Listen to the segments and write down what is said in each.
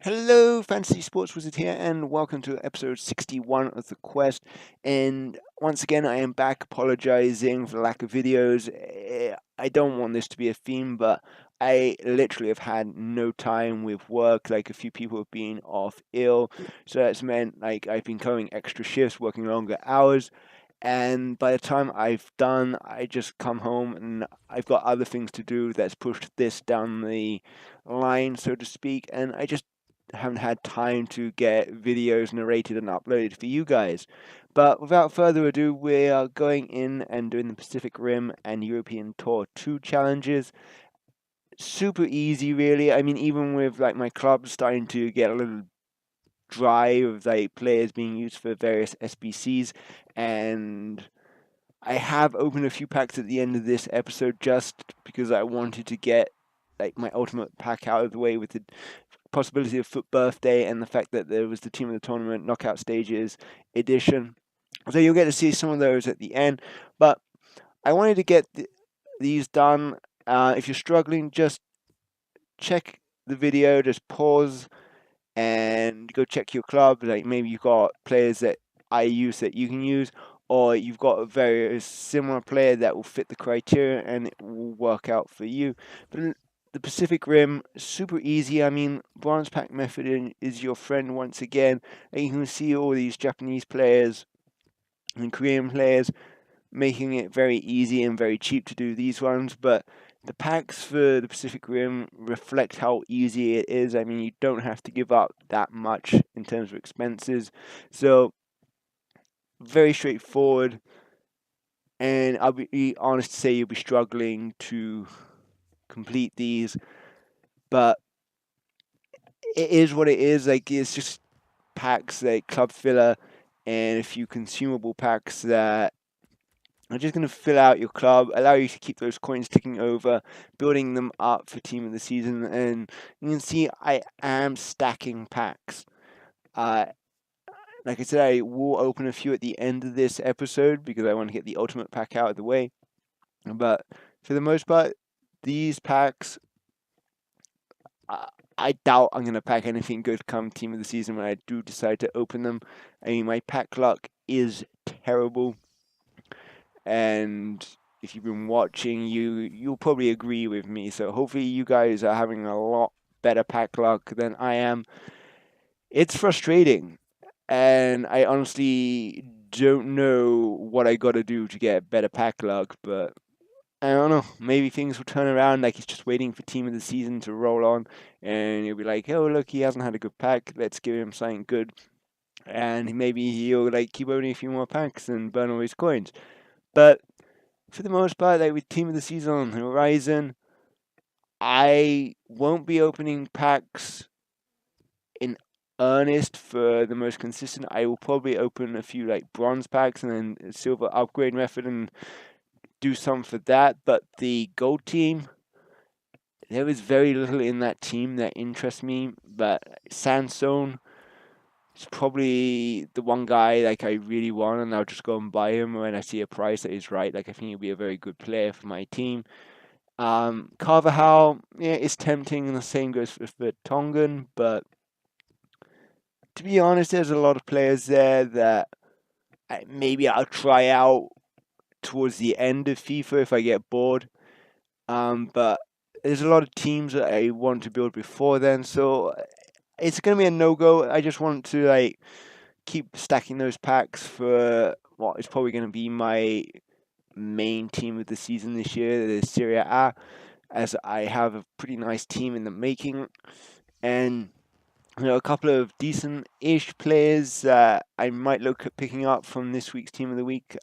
Hello, Fantasy Sports Wizard here, and welcome to episode 61 of the quest. And once again, I am back apologizing for the lack of videos. I don't want this to be a theme, but I literally have had no time with work. Like, a few people have been off ill, so that's meant like I've been going extra shifts, working longer hours. And by the time I've done, I just come home and I've got other things to do that's pushed this down the line, so to speak. And I just haven't had time to get videos narrated and uploaded for you guys. But without further ado, we are going in and doing the Pacific Rim and European Tour 2 challenges. Super easy, really. I mean, even with like my club starting to get a little dry with like players being used for various SBCs, and I have opened a few packs at the end of this episode just because I wanted to get like my ultimate pack out of the way with the possibility of FUT Birthday and the fact that there was the Team of the Tournament Knockout Stages edition. So you'll get to see some of those at the end. But I wanted to get these done. If you're struggling, just check the video, just pause and go check your club. Like maybe you've got players that I use that you can use, or you've got a very similar player that will fit the criteria and it will work out for you. But the Pacific Rim, super easy. I mean, bronze pack method is your friend once again. And you can see all these Japanese players and Korean players making it very easy and very cheap to do these ones. But the packs for the Pacific Rim reflect how easy it is. I mean, you don't have to give up that much in terms of expenses. So, very straightforward. And I'll be honest to say you'll be struggling to complete these. But it is what it is. Like, it's just packs like club filler and a few consumable packs that are just going to fill out your club, allow you to keep those coins ticking over, building them up for team of the season. And you can see I am stacking packs. Like I said, I will open a few at the end of this episode because I want to get the ultimate pack out of the way. But for the most part, these packs, I doubt I'm going to pack anything good come team of the season when I do decide to open them. I mean, my pack luck is terrible. And if you've been watching, you'll probably agree with me. So hopefully you guys are having a lot better pack luck than I am. It's frustrating, and I honestly don't know what I got to do to get better pack luck, but I don't know. Maybe things will turn around. Like, it's just waiting for team of the season to roll on, and you'll be like, "Oh, look, he hasn't had a good pack. Let's give him something good." And maybe he'll like keep opening a few more packs and burn all his coins. But for the most part, like with team of the season on the horizon, I won't be opening packs in earnest for the most consistent. I will probably open a few like bronze packs and then a silver upgrade method and do some for that. But the gold team, there is very little in that team that interests me. But Sansone is probably the one guy like I really want, and I'll just go and buy him when I see a price that is right. Like, I think he'll be a very good player for my team. Carvajal, yeah, is tempting, and the same goes for Tongan, but to be honest, there's a lot of players there that maybe I'll try out towards the end of FIFA if I get bored. But there's a lot of teams that I want to build before then, so it's gonna be a no-go. I just want to like keep stacking those packs for what is probably gonna be my main team of the season this year, the Serie A, as I have a pretty nice team in the making, and a couple of decent-ish players that I might look at picking up from this week's team of the week.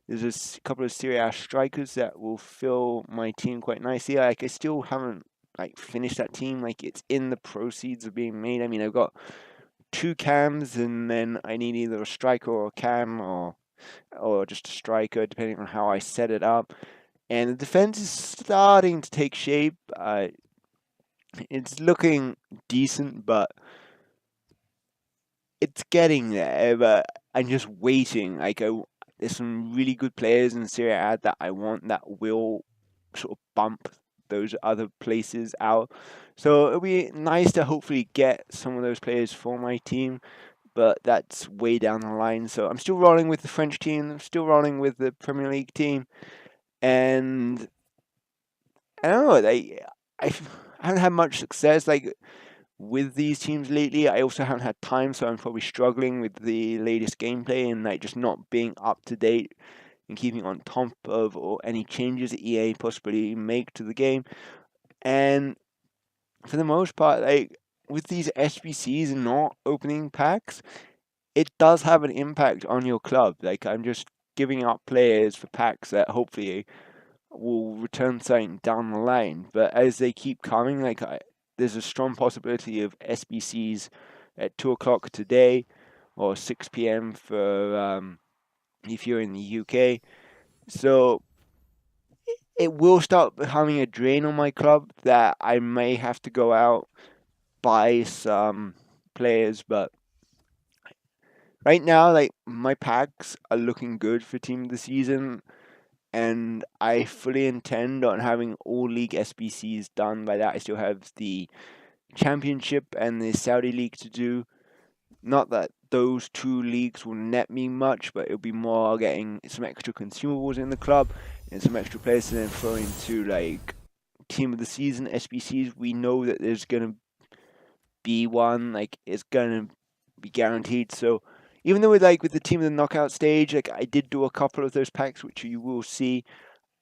There's a couple of Serie A strikers that will fill my team quite nicely. Like, I still haven't like finished that team. Like, it's in the proceeds of being made. I mean, I've got 2 cams, and then I need either a striker or a cam, or just a striker, depending on how I set it up. And the defense is starting to take shape. It's looking decent, but it's getting there. But I'm just waiting. Like, there's some really good players in Serie A that I want that will sort of bump those other places out. So it'll be nice to hopefully get some of those players for my team, but that's way down the line. So I'm still rolling with the French team. I'm still rolling with the Premier League team, and I don't know. I haven't had much success with these teams lately. I also haven't had time, so I'm probably struggling with the latest gameplay and just not being up to date and keeping on top of or any changes that EA possibly make to the game. And for the most part, with these SBCs not opening packs, it does have an impact on your club. I'm just giving up players for packs that hopefully will return something down the line. But as they keep coming, there's a strong possibility of SBCs at 2 o'clock today or 6 p.m. for if you're in the UK. So it will start becoming a drain on my club that I may have to go out, buy some players. But right now, my packs are looking good for team of the season, and I fully intend on having all league SBCs done. By that, I still have the championship and the Saudi league to do. Not that those two leagues will net me much, but it'll be more getting some extra consumables in the club and some extra players to then throw into team of the season SBCs. We know that there's gonna be one, it's gonna be guaranteed. So even though with the team of the knockout stage, I did do a couple of those packs, which you will see.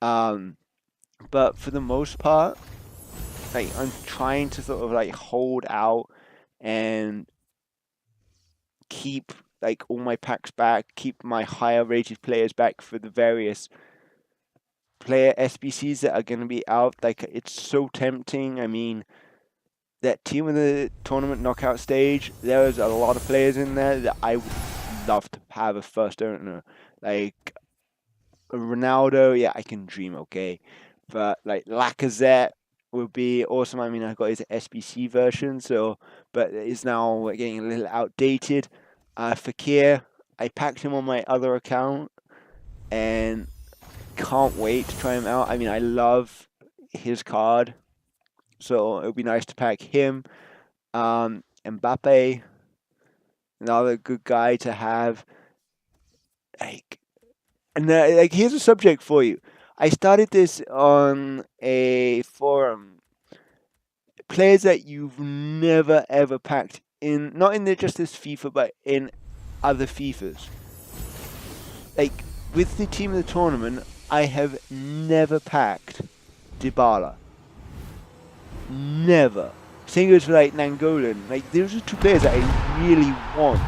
But for the most part, I'm trying to sort of hold out and keep all my packs back, keep my higher rated players back for the various player SBCs that are going to be out. It's so tempting. I mean, that team of the tournament knockout stage, there was a lot of players in there that I would love to have a first owner. Like Ronaldo, yeah, I can dream, okay. But Lacazette would be awesome. I mean, I got his SBC version, but it's now getting a little outdated. Fakir, I packed him on my other account and can't wait to try him out. I mean, I love his card, so it would be nice to pack him. Mbappe, another good guy to have. Like, and here's a subject for you. I started this on a forum. Players that you've never ever packed in, not in just this FIFA, but in other FIFAs. With the team of the tournament, I have never packed Dybala. Never. Same goes for Nangolan. Those are two players that I really want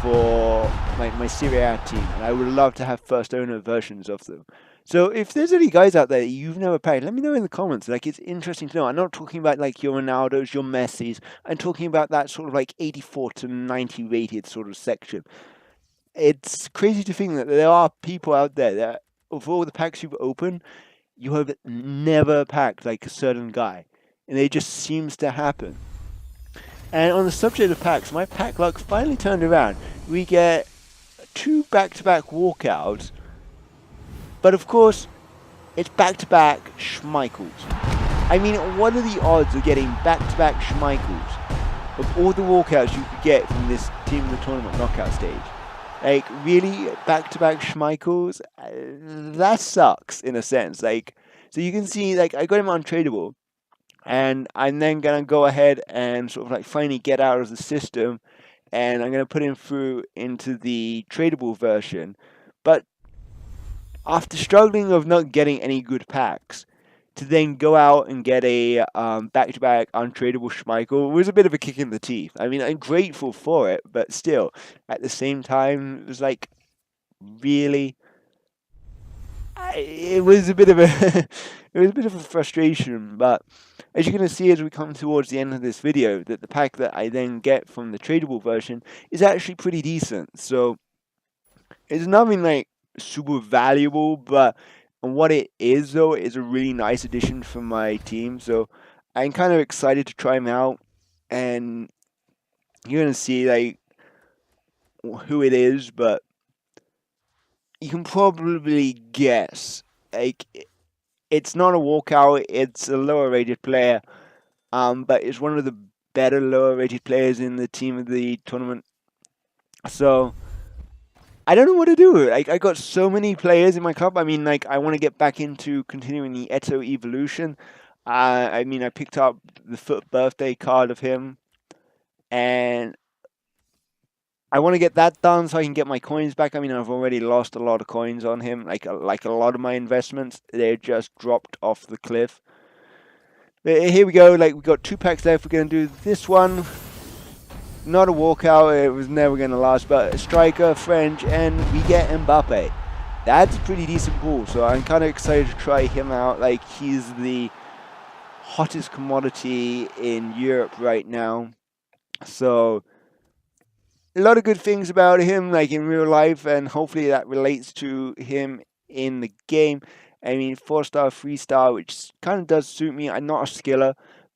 for my Serie A team, and I would love to have first owner versions of them. So if there's any guys out there that you've never packed, let me know in the comments. It's interesting to know. I'm not talking about your Ronaldos, your Messis. I'm talking about that sort of 84 to 90 rated sort of section. It's crazy to think that there are people out there that, of all the packs you've opened, you have never packed a certain guy, and it just seems to happen. And on the subject of packs, my pack luck finally turned around. We get 2 back-to-back walkouts, but of course, it's back-to-back Schmeichels. I mean, what are the odds of getting back-to-back Schmeichels of all the walkouts you could get from this team in the tournament knockout stage? Really, back-to-back Schmeichels? That sucks, in a sense. So you can see, I got him untradeable, and I'm then going to go ahead and sort of finally get out of the system, and I'm going to put him through into the tradable version. But after struggling of not getting any good packs, to then go out and get a back-to-back untradeable Schmeichel was a bit of a kick in the teeth. I mean, I'm grateful for it, but still, at the same time, it was really, it was a bit of a it was a bit of a frustration. But as you're going to see as we come towards the end of this video, that the pack that I then get from the tradable version is actually pretty decent. So it's nothing super valuable, but what it is though is a really nice addition for my team. So I'm kind of excited to try him out, and you're gonna see who it is, but you can probably guess. It's not a walkout, it's a lower rated player, but is one of the better lower rated players in the team of the tournament. So I don't know what to do. Like, I got so many players in my club. I mean, like, I want to get back into continuing the Eto evolution. I mean, I picked up the FUT Birthday card of him, and I want to get that done so I can get my coins back. I mean, I've already lost a lot of coins on him. Like a lot of my investments, they're just dropped off the cliff. But here we go. Like, we've got 2 packs left. We're going to do this one. Not a walkout. It was never going to last. But a striker, French, and we get Mbappe. That's a pretty decent pool. So I'm kind of excited to try him out. Like, he's the hottest commodity in Europe right now. So a lot of good things about him, like in real life, and hopefully that relates to him in the game. I mean, 4-star, 3-star, which kind of does suit me. I'm not a skiller,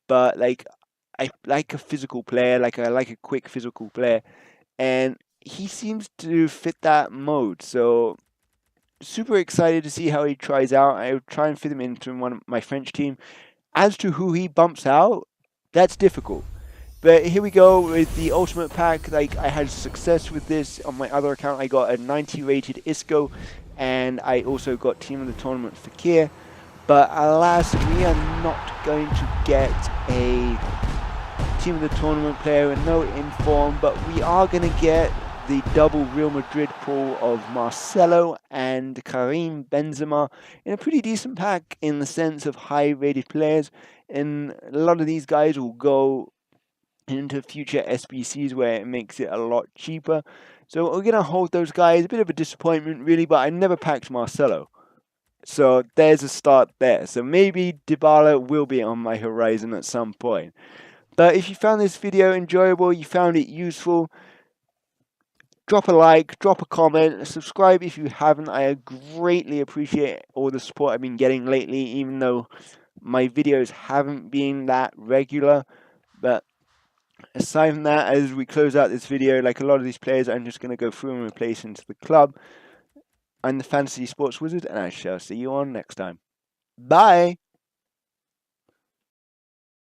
but like I like a physical player, like I like a quick physical player, and he seems to fit that mode. So super excited to see how he tries out. I would try and fit him into one of my French team. As to who he bumps out, that's difficult. But here we go with the ultimate pack. Like, I had success with this on my other account. I got a 90 rated Isco, and I also got team of the tournament Fakir. But alas, we are not going to get a team of the tournament player and no inform, but we are going to get the double Real Madrid pool of Marcelo and Karim Benzema in a pretty decent pack in the sense of high rated players. And a lot of these guys will go into future SBCs where it makes it a lot cheaper. So we're going to hold those guys. A bit of a disappointment really, but I never packed Marcelo. So there's a start there. So maybe Dybala will be on my horizon at some point. But if you found this video enjoyable, you found it useful, drop a like, drop a comment, subscribe if you haven't. I greatly appreciate all the support I've been getting lately, even though my videos haven't been that regular. But aside from that, as we close out this video, like a lot of these players, I'm just going to go through and replace into the club. I'm the Fantasy Sports Wizard, and I shall see you on next time. Bye!